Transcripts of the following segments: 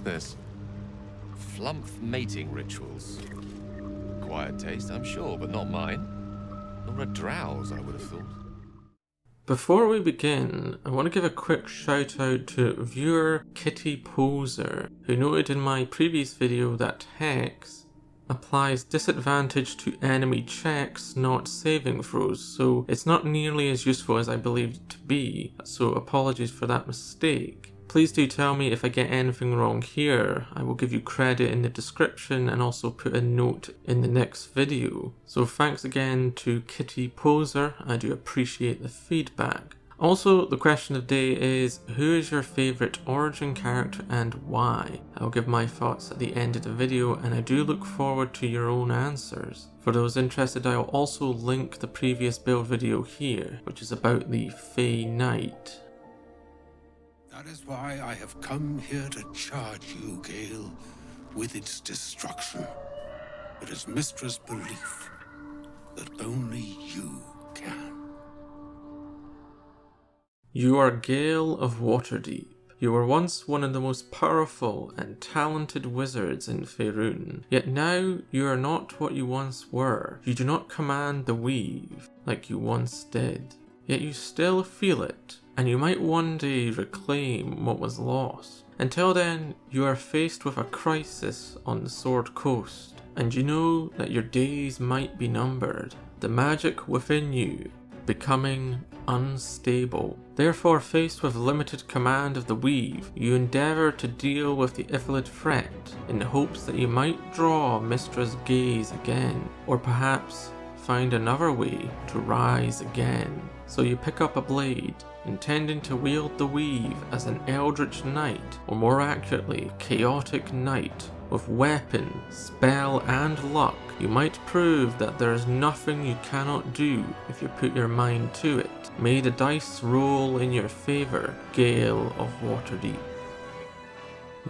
What's this? Flumph mating rituals. Quiet taste, I'm sure, but not mine. Or a drowse, I would have thought. Before we begin, I want to give a quick shout out to viewer Kitty Poser, who noted in my previous video that Hex applies disadvantage to enemy checks, not saving throws, so it's not nearly as useful as I believed it to be, so apologies for that mistake. Please do tell me if I get anything wrong here. I will give you credit in the description and also put a note in the next video. So thanks again to Kitty Poser, I do appreciate the feedback. Also, the question of the day is, who is your favourite Origin character and why? I'll give my thoughts at the end of the video and I do look forward to your own answers. For those interested, I'll also link the previous build video here, which is about the Fey Knight. That is why I have come here to charge you, Gale, with its destruction. It is Mistra's belief that only you can. You are Gale of Waterdeep. You were once one of the most powerful and talented wizards in Faerun, yet now you are not what you once were. You do not command the weave like you once did, yet you still feel it, and you might one day reclaim what was lost. Until then, you are faced with a crisis on the Sword Coast, and you know that your days might be numbered. The magic within you becoming unstable. Therefore, faced with limited command of the weave, you endeavour to deal with the Ifilid threat in the hopes that you might draw Mistra's gaze again, or perhaps find another way to rise again. So you pick up a blade, intending to wield the weave as an Eldritch Knight, or more accurately, Chaotic Knight. With weapon, spell and luck, you might prove that there is nothing you cannot do if you put your mind to it. May the dice roll in your favour, Gale of Waterdeep.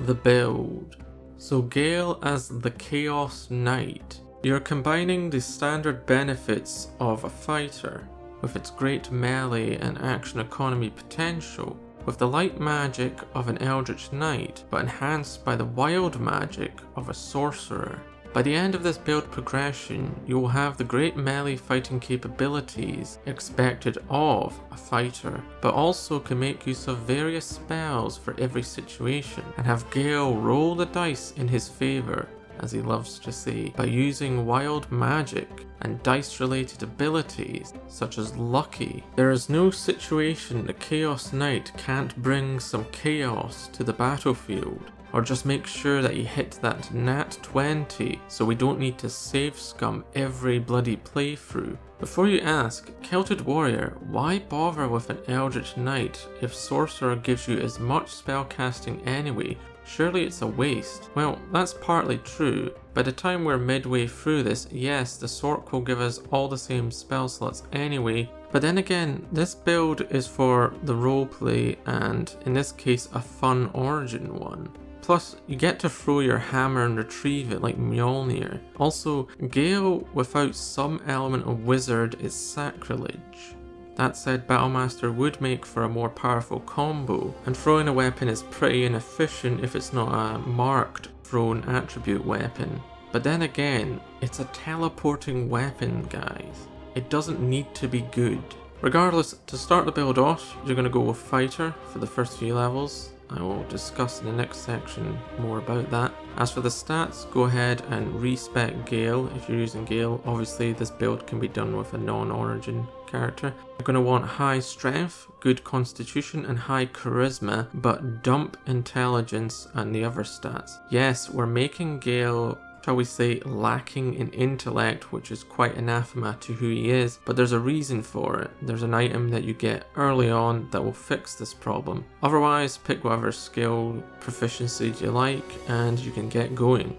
The build. So Gale as the Chaos Knight. You're combining the standard benefits of a fighter, with its great melee and action economy potential, with the light magic of an Eldritch Knight, but enhanced by the wild magic of a sorcerer. By the end of this build progression, you will have the great melee fighting capabilities expected of a fighter, but also can make use of various spells for every situation, and have Gale roll the dice in his favour, as he loves to say, by using wild magic and dice-related abilities such as Lucky. There is no situation the Chaos Knight can't bring some chaos to the battlefield, or just make sure that you hit that nat 20 so we don't need to save scum every bloody playthrough. Before you ask, Celted Warrior, why bother with an Eldritch Knight if Sorcerer gives you as much spellcasting anyway? Surely it's a waste. Well, that's partly true. By the time we're midway through this, yes, the Sorc will give us all the same spell slots anyway, but then again, this build is for the roleplay and, in this case, a fun Origin one. Plus, you get to throw your hammer and retrieve it like Mjolnir. Also, Gale without some element of wizard is sacrilege. That said, Battlemaster would make for a more powerful combo, and throwing a weapon is pretty inefficient if it's not a marked thrown attribute weapon. But then again, it's a teleporting weapon, guys. It doesn't need to be good. Regardless, to start the build off, you're going to go with Fighter for the first few levels. I will discuss in the next section more about that. As for the stats, go ahead and respec Gale if you're using Gale. Obviously this build can be done with a non-Origin character. You're going to want high strength, good constitution and high charisma, but dump intelligence and the other stats. Yes, we're making Gale, shall we say, lacking in intellect, which is quite anathema to who he is, but there's a reason for it. There's an item that you get early on that will fix this problem. Otherwise, pick whatever skill proficiency you like and you can get going.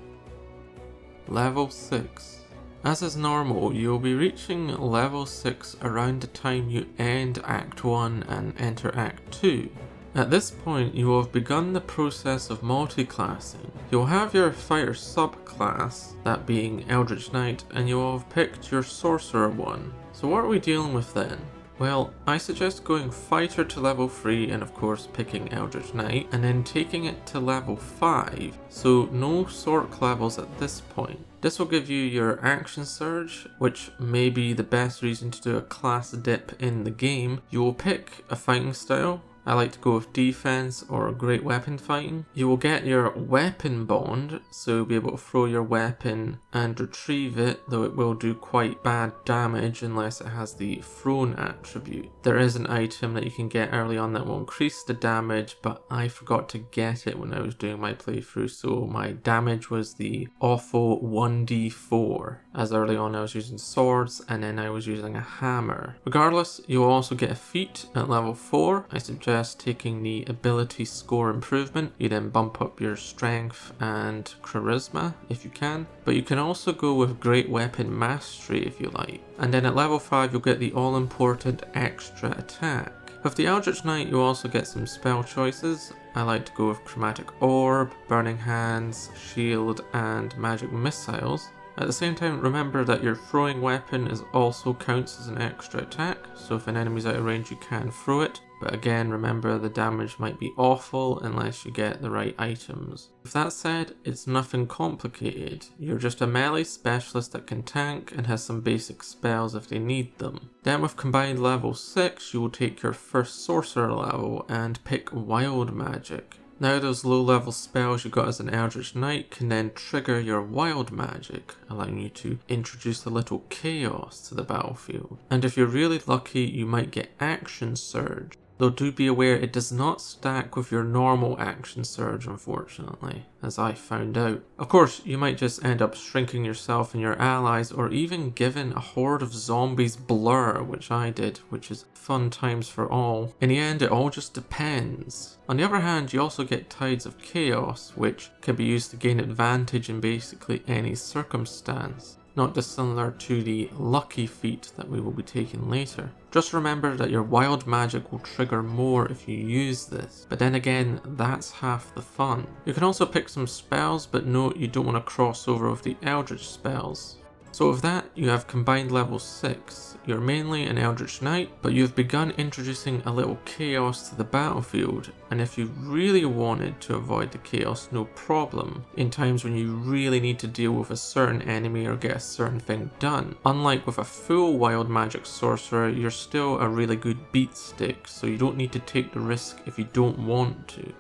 Level 6. As is normal, you'll be reaching level 6 around the time you end Act 1 and enter Act 2. At this point, you will have begun the process of multi-classing. You'll have your fighter subclass, that being Eldritch Knight, and you will have picked your sorcerer one. So what are we dealing with then? Well, I suggest going Fighter to level 3 and of course picking Eldritch Knight, and then taking it to level 5, so no Sorc levels at this point. This will give you your Action Surge, which may be the best reason to do a class dip in the game. You will pick a fighting style. I like to go with defense or great weapon fighting. You will get your weapon bond, so you'll be able to throw your weapon and retrieve it, though it will do quite bad damage unless it has the thrown attribute. There is an item that you can get early on that will increase the damage, but I forgot to get it when I was doing my playthrough, so my damage was the awful 1d4, as early on I was using swords and then I was using a hammer. Regardless, you will also get a feat at level 4. I suggest taking the ability score improvement. You then bump up your strength and charisma if you can, but you can also go with great weapon mastery if you like. And then at level 5 you'll get the all important extra attack. With the Eldritch Knight you also get some spell choices. I like to go with Chromatic Orb, Burning Hands, Shield and Magic Missiles. At the same time, remember that your throwing weapon also counts as an extra attack, so if an enemy's out of range you can throw it, but again remember the damage might be awful unless you get the right items. With that said, it's nothing complicated. You're just a melee specialist that can tank and has some basic spells if they need them. Then with combined level 6 you will take your first sorcerer level and pick Wild Magic. Now those low level spells you got as an Eldritch Knight can then trigger your Wild Magic, allowing you to introduce a little chaos to the battlefield. And if you're really lucky you might get Action Surge, though do be aware it does not stack with your normal Action Surge unfortunately, as I found out. Of course, you might just end up shrinking yourself and your allies, or even giving a horde of zombies blur, which I did, which is fun times for all. In the end, it all just depends. On the other hand, you also get Tides of Chaos, which can be used to gain advantage in basically any circumstance. Not dissimilar to the lucky feat that we will be taking later. Just remember that your wild magic will trigger more if you use this, but then again, that's half the fun. You can also pick some spells, but note you don't want to cross over with the Eldritch spells. So with that, you have combined level 6. You're mainly an Eldritch Knight, but you've begun introducing a little chaos to the battlefield, and if you really wanted to avoid the chaos, no problem, in times when you really need to deal with a certain enemy or get a certain thing done. Unlike with a full Wild Magic Sorcerer, you're still a really good beat stick, so you don't need to take the risk if you don't want to.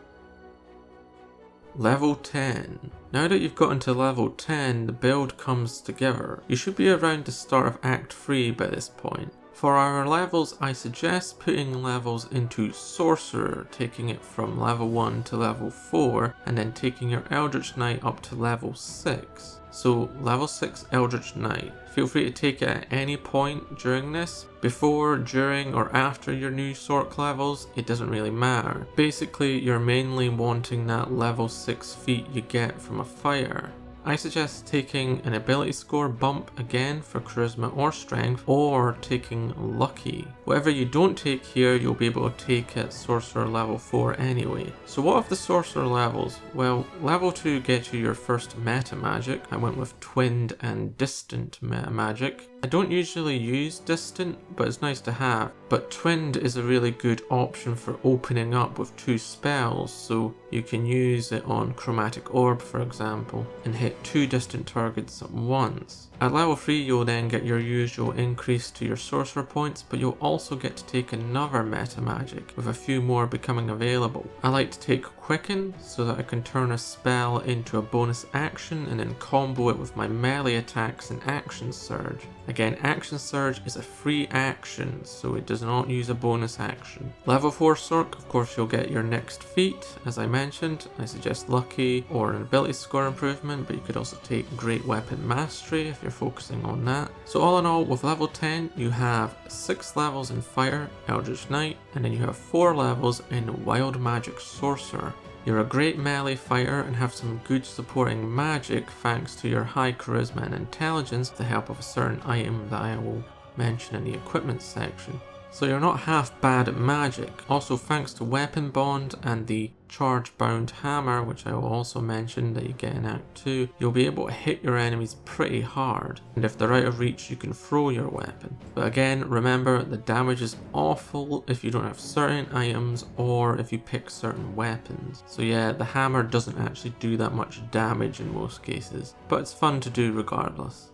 Level 10. Now that you've gotten to level 10, the build comes together. You should be around the start of Act 3 by this point. For our levels, I suggest putting levels into Sorcerer, taking it from level 1 to level 4, and then taking your Eldritch Knight up to level 6. So level 6 Eldritch Knight. Feel free to take it at any point during this. Before, during, or after your new Sorc levels, it doesn't really matter. Basically, you're mainly wanting that level 6 feat you get from a fighter. I suggest taking an ability score bump again for charisma or strength, or taking lucky. Whatever you don't take here, you'll be able to take at sorcerer level 4 anyway. So what of the sorcerer levels? Well, level 2 gets you your first meta magic. I went with twinned and distant meta magic. I don't usually use distant, but it's nice to have. But twinned is a really good option for opening up with 2 spells, so you can use it on Chromatic Orb for example, and hit 2 distant targets at once. At level 3 you'll then get your usual increase to your sorcerer points, but you'll also get to take another meta magic, with a few more becoming available. I like to take Quicken, so that I can turn a spell into a bonus action and then combo it with my melee attacks and Action Surge. Again, Action Surge is a free action, so it does not use a bonus action. Level 4 Sorc, of course you'll get your next feat, as I mentioned. I suggest Lucky or an ability score improvement, but you could also take Great Weapon Mastery if you're focusing on that. So all in all, with level 10, you have 6 levels in Fighter, Eldritch Knight, and then you have 4 levels in Wild Magic Sorcerer. You're a great melee fighter and have some good supporting magic thanks to your high charisma and intelligence with the help of a certain item that I will mention in the equipment section. so you're not half bad at magic. Also, thanks to Weapon Bond and the Charge Bound Hammer, which I will also mention that you get in Act 2, you'll be able to hit your enemies pretty hard, and if they're out of reach you can throw your weapon. But again, remember, the damage is awful if you don't have certain items or if you pick certain weapons. So yeah, the hammer doesn't actually do that much damage in most cases, but it's fun to do regardless.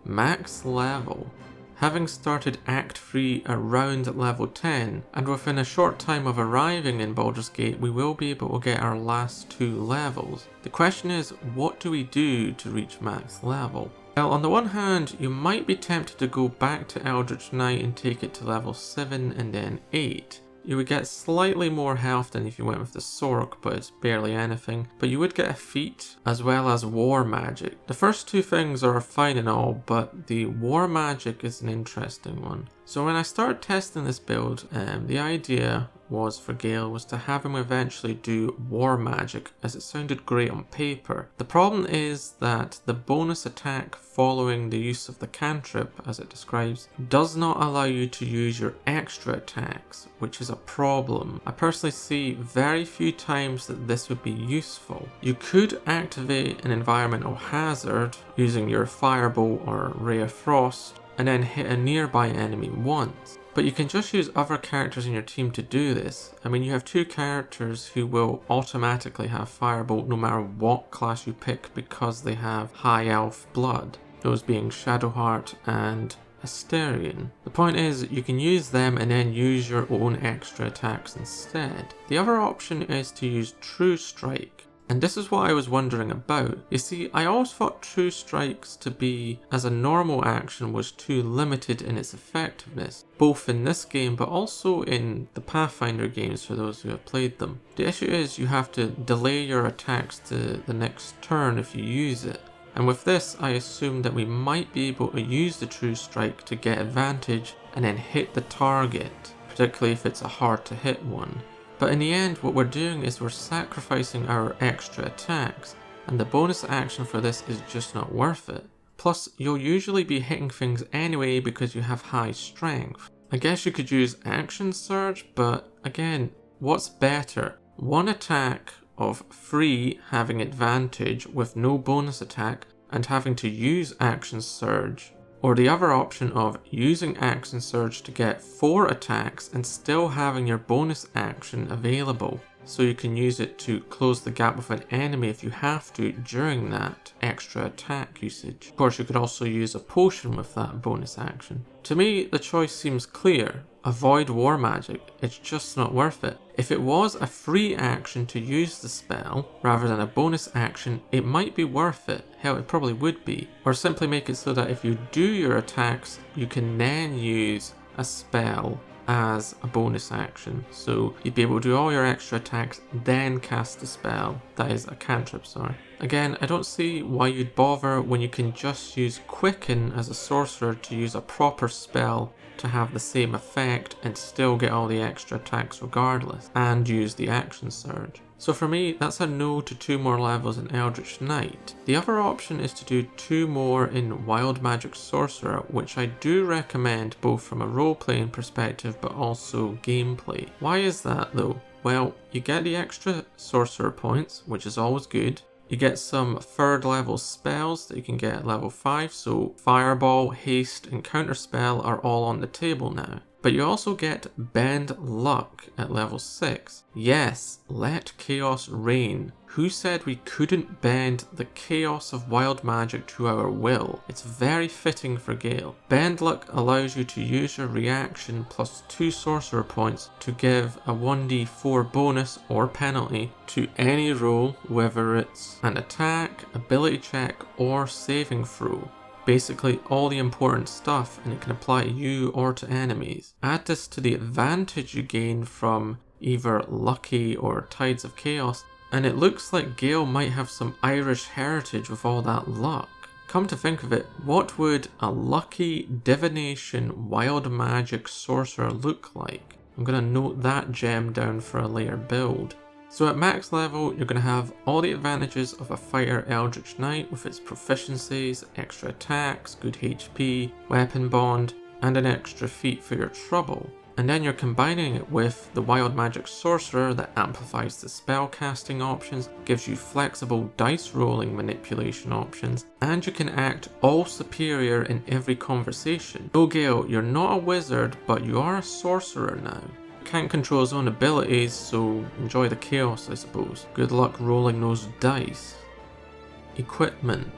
Max level. Having started Act 3 around level 10, and within a short time of arriving in Baldur's Gate, we will be able to get our last 2 levels. The question is, what do we do to reach max level? Well, on the one hand, you might be tempted to go back to Eldritch Knight and take it to level 7 and then 8. You would get slightly more health than if you went with the Sork, but it's barely anything. But you would get a feat, as well as War Magic. The first 2 things are fine and all, but the War Magic is an interesting one. So when I started testing this build, the idea was for Gale was to have him eventually do War Magic, as it sounded great on paper. The problem is that the bonus attack following the use of the cantrip, as it describes, does not allow you to use your extra attacks, which is a problem. I personally see very few times that this would be useful. You could activate an environmental hazard using your Firebolt or Ray of Frost, and then hit a nearby enemy once. But you can just use other characters in your team to do this. I mean, you have 2 characters who will automatically have Firebolt no matter what class you pick because they have high elf blood, those being Shadowheart and Asterion. The point is, you can use them and then use your own extra attacks instead. The other option is to use True Strike. And this is what I was wondering about. You see, I always thought True Strikes to be, as a normal action, was too limited in its effectiveness, both in this game but also in the Pathfinder games for those who have played them. The issue is you have to delay your attacks to the next turn if you use it. And with this, I assumed that we might be able to use the True Strike to get advantage and then hit the target, particularly if it's a hard to hit one. But in the end, what we're doing is we're sacrificing our extra attacks, and the bonus action for this is just not worth it. Plus, you'll usually be hitting things anyway because you have high strength. I guess you could use Action Surge, but again, what's better? One attack of free having advantage with no bonus attack and having to use Action Surge, or the other option of using Action Surge to get 4 attacks and still having your bonus action available, so you can use it to close the gap with an enemy if you have to during that extra attack usage. Of course, you could also use a potion with that bonus action. To me, the choice seems clear. Avoid War Magic, it's just not worth it. If it was a free action to use the spell, rather than a bonus action, it might be worth it. Hell, it probably would be. Or simply make it so that if you do your attacks, you can then use a spell as a bonus action. So you'd be able to do all your extra attacks, then cast a spell. That is a cantrip, sorry. Again, I don't see why you'd bother when you can just use Quicken as a sorcerer to use a proper spell to have the same effect and still get all the extra attacks regardless, and use the Action Surge. So for me, that's a no to 2 more levels in Eldritch Knight. The other option is to do 2 more in Wild Magic Sorcerer, which I do recommend both from a role-playing perspective but also gameplay. Why is that though? Well, you get the extra sorcerer points, which is always good. You get some 3rd level spells that you can get at level 5, so Fireball, Haste and Counterspell are all on the table now. But you also get Bend Luck at level 6. Yes, let chaos reign. Who said we couldn't bend the chaos of wild magic to our will? It's very fitting for Gale. Bend Luck allows you to use your reaction plus 2 sorcerer points to give a 1d4 bonus or penalty to any roll, whether it's an attack, ability check or saving throw. Basically all the important stuff, and it can apply to you or to enemies. Add this to the advantage you gain from either Lucky or Tides of Chaos, and it looks like Gale might have some Irish heritage with all that luck. Come to think of it, what would a Lucky Divination Wild Magic Sorcerer look like? I'm going to note that gem down for a later build. So at max level, you're going to have all the advantages of a fighter Eldritch Knight with its proficiencies, extra attacks, good HP, weapon bond, and an extra feat for your trouble. And then you're combining it with the Wild Magic Sorcerer that amplifies the spellcasting options, gives you flexible dice rolling manipulation options, and you can act all superior in every conversation. No Gale, you're not a wizard, but you are a sorcerer now. Can't control his own abilities, so enjoy the chaos, I suppose. Good luck rolling those dice. Equipment.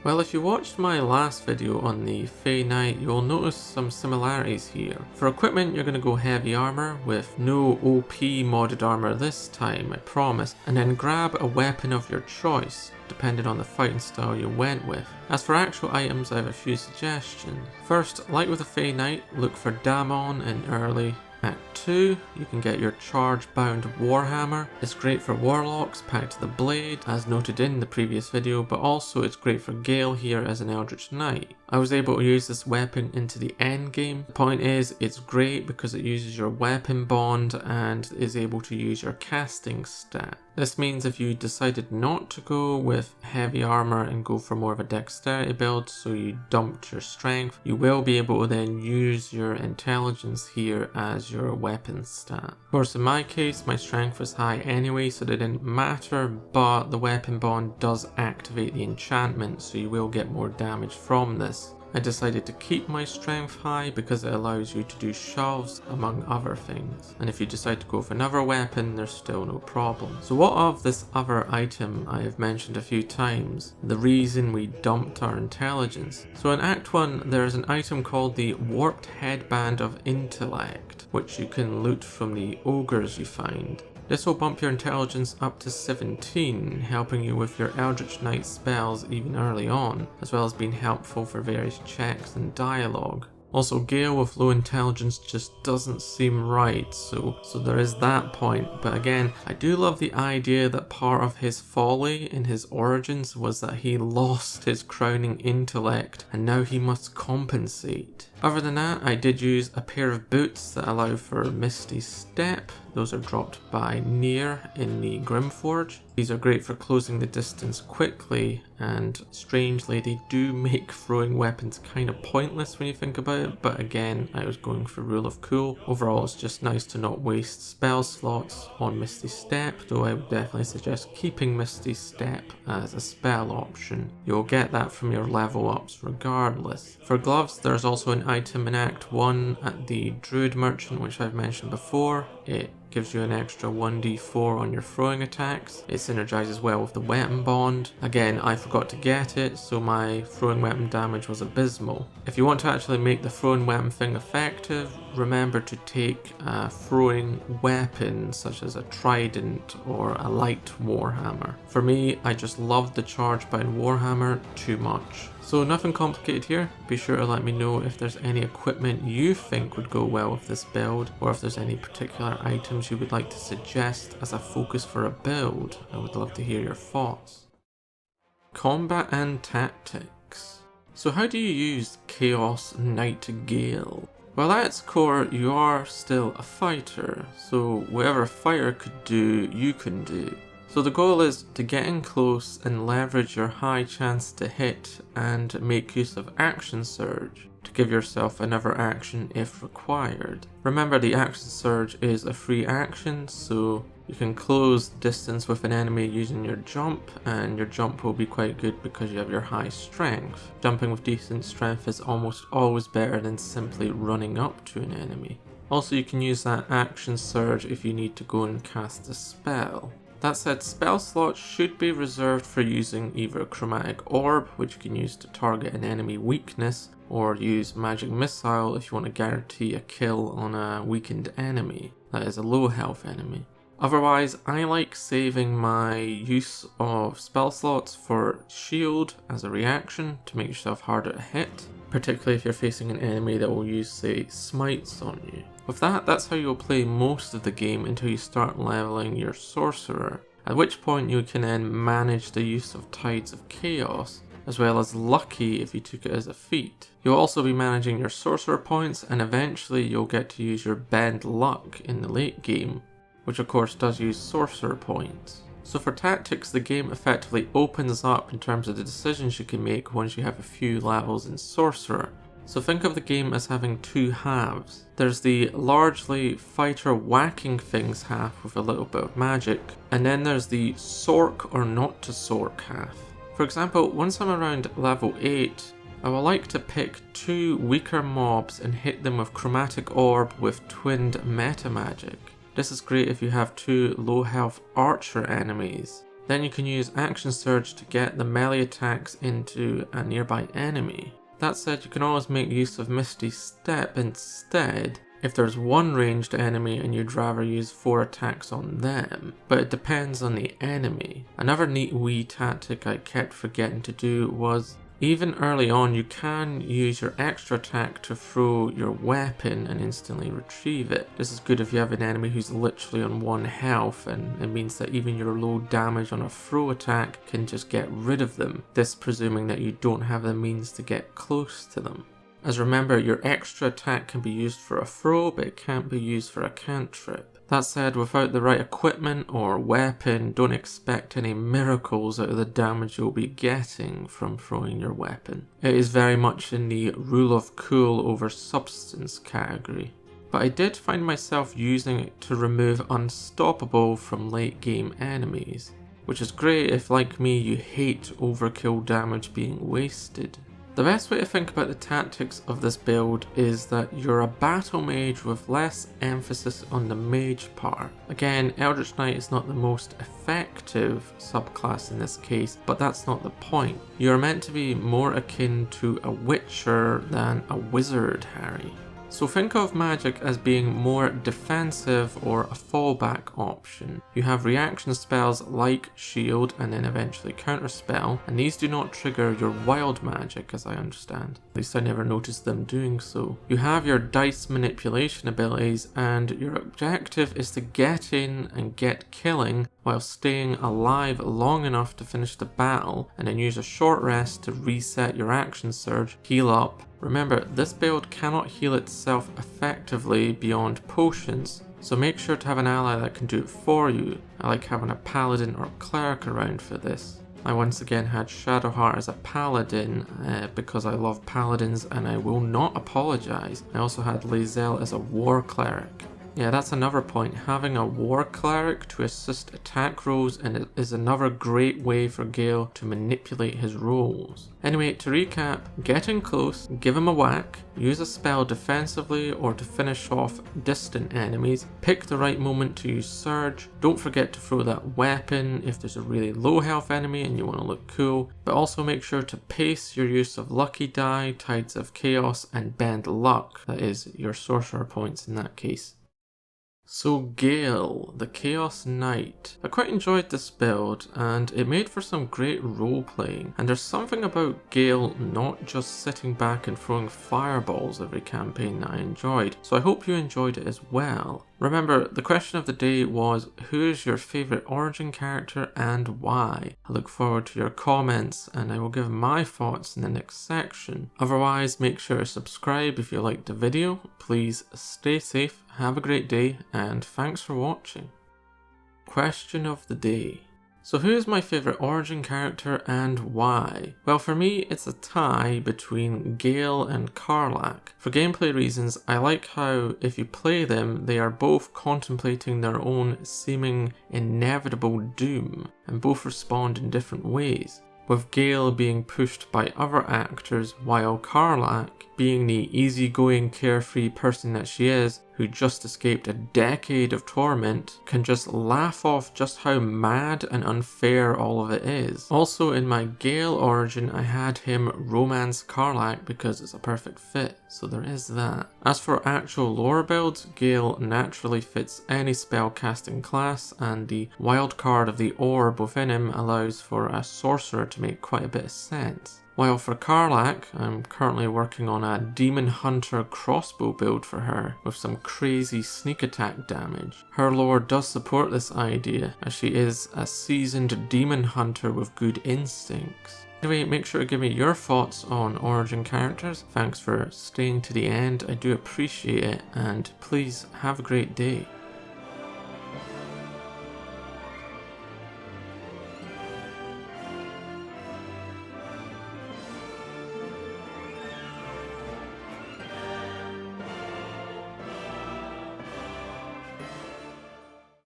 Well, if you watched my last video on the Fey Knight, you'll notice some similarities here. For equipment, you're going to go heavy armor with no OP modded armor this time, I promise, and then grab a weapon of your choice, depending on the fighting style you went with. As for actual items, I have a few suggestions. First, like with the Fey Knight, look for Damon in early. Act 2, you can get your charge-bound Warhammer. It's great for Warlocks packed to the blade, as noted in the previous video, but also it's great for Gale here as an Eldritch Knight. I was able to use this weapon into the end game. The point is, it's great because it uses your weapon bond and is able to use your casting stat. This means if you decided not to go with heavy armor and go for more of a dexterity build, so you dumped your strength, you will be able to then use your intelligence here as your weapon stat. Of course, in my case, my strength was high anyway, so it didn't matter, but the weapon bond does activate the enchantment, so you will get more damage from this. I decided to keep my strength high because it allows you to do shoves among other things, and if you decide to go for another weapon, there's still no problem. So what of this other item I have mentioned a few times, the reason we dumped our intelligence? So in Act 1 there is an item called the Warped Headband of Intellect, which you can loot from the ogres you find. This will bump your intelligence up to 17, helping you with your Eldritch Knight spells even early on, as well as being helpful for various checks and dialogue. Also, Gale with low intelligence just doesn't seem right, so there is that point. But again, I do love the idea that part of his folly in his origins was that he lost his crowning intellect and now he must compensate. Other than that, I did use a pair of boots that allow for Misty Step. Those are dropped by Nier in the Grimforge. These are great for closing the distance quickly, and strangely they do make throwing weapons kind of pointless when you think about it, but again, I was going for Rule of Cool. Overall, it's just nice to not waste spell slots on Misty Step, though I would definitely suggest keeping Misty Step as a spell option. You'll get that from your level ups regardless. For gloves, there's also an item in Act 1 at the Druid Merchant, which I've mentioned before. It gives you an extra 1d4 on your throwing attacks. It synergizes well with the weapon bond. Again, I forgot to get it, so my throwing weapon damage was abysmal. If you want to actually make the throwing weapon thing effective, remember to take a throwing weapon such as a trident or a light warhammer. For me, I just loved the charge-bound warhammer too much. So nothing complicated here. Be sure to let me know if there's any equipment you think would go well with this build, or if there's any particular items you would like to suggest as a focus for a build. I would love to hear your thoughts. Combat and tactics. So how do you use Chaos Knight Gale? Well, at its core, you are still a fighter, so whatever a fighter could do, you can do. So the goal is to get in close and leverage your high chance to hit and make use of Action Surge to give yourself another action if required. Remember, the Action Surge is a free action, so you can close distance with an enemy using your jump, and your jump will be quite good because you have your high strength. Jumping with decent strength is almost always better than simply running up to an enemy. Also, you can use that Action Surge if you need to go and cast a spell. That said, spell slots should be reserved for using either a Chromatic Orb, which you can use to target an enemy weakness, or use Magic Missile if you want to guarantee a kill on a weakened enemy, that is a low health enemy. Otherwise, I like saving my use of spell slots for Shield as a reaction to make yourself harder to hit, particularly if you're facing an enemy that will use, say, smites on you. With that, that's how you'll play most of the game until you start leveling your Sorcerer, at which point you can then manage the use of Tides of Chaos, as well as Lucky if you took it as a feat. You'll also be managing your Sorcerer points, and eventually you'll get to use your Bend Luck in the late game, which of course does use Sorcerer points. So for tactics, the game effectively opens up in terms of the decisions you can make once you have a few levels in Sorcerer. So think of the game as having two halves. There's the largely fighter whacking things half with a little bit of magic, and then there's the sork or not to sork half. For example, once I'm around level 8, I would like to pick 2 weaker mobs and hit them with Chromatic Orb with twinned meta magic. This is great if you have 2 low health archer enemies. Then you can use Action Surge to get the melee attacks into a nearby enemy. That said, you can always make use of Misty Step instead if there's one ranged enemy and you'd rather use 4 attacks on them, but it depends on the enemy. Another neat wee tactic I kept forgetting to do was, even early on, you can use your extra attack to throw your weapon and instantly retrieve it. This is good if you have an enemy who's literally on 1 health, and it means that even your low damage on a throw attack can just get rid of them, this presuming that you don't have the means to get close to them. As remember, your extra attack can be used for a throw, but it can't be used for a cantrip. That said, without the right equipment or weapon, don't expect any miracles out of the damage you'll be getting from throwing your weapon. It is very much in the rule of cool over substance category. But I did find myself using it to remove Unstoppable from late game enemies, which is great if, like me, you hate overkill damage being wasted. The best way to think about the tactics of this build is that you're a battle mage with less emphasis on the mage part. Again, Eldritch Knight is not the most effective subclass in this case, but that's not the point. You're meant to be more akin to a witcher than a wizard, Harry. So think of magic as being more defensive or a fallback option. You have reaction spells like shield and then eventually counterspell, and these do not trigger your wild magic as I understand. At least I never noticed them doing so. You have your dice manipulation abilities, and your objective is to get in and get killing while staying alive long enough to finish the battle, and then use a short rest to reset your action surge, heal up. Remember, this build cannot heal itself effectively beyond potions, so make sure to have an ally that can do it for you. I like having a paladin or cleric around for this. I once again had Shadowheart as a paladin because I love paladins and I will not apologise. I also had Lae'zel as a war cleric. Yeah, that's another point. Having a war cleric to assist attack rolls is another great way for Gale to manipulate his rolls. Anyway, to recap, get in close, give him a whack, use a spell defensively or to finish off distant enemies, pick the right moment to use Surge, don't forget to throw that weapon if there's a really low health enemy and you want to look cool, but also make sure to pace your use of Lucky Die, Tides of Chaos and Bend Luck, that is, your sorcerer points in that case. So Gale, the Chaos Knight. I quite enjoyed this build and it made for some great role playing, and there's something about Gale not just sitting back and throwing fireballs every campaign that I enjoyed, so I hope you enjoyed it as well. Remember, the question of the day was, who is your favourite Origin character and why? I look forward to your comments and I will give my thoughts in the next section. Otherwise, make sure to subscribe if you liked the video. Please stay safe, have a great day, and thanks for watching. Question of the day. So who is my favourite Origin character and why? Well, for me it's a tie between Gale and Karlach. For gameplay reasons, I like how if you play them, they are both contemplating their own seeming inevitable doom, and both respond in different ways. With Gale being pushed by other actors, while Karlach, being the easygoing, carefree person that she is, who just escaped a decade of torment, can just laugh off just how mad and unfair all of it is. Also, in my Gale origin, I had him romance Karlach because it's a perfect fit, so there is that. As for actual lore builds, Gale naturally fits any spellcasting class, and the wild card of the orb within him allows for a sorcerer to make quite a bit of sense. While for Karlach, I'm currently working on a Demon Hunter crossbow build for her, with some crazy sneak attack damage. Her lore does support this idea, as she is a seasoned Demon Hunter with good instincts. Anyway, make sure to give me your thoughts on Origin characters. Thanks for staying to the end, I do appreciate it, and please have a great day.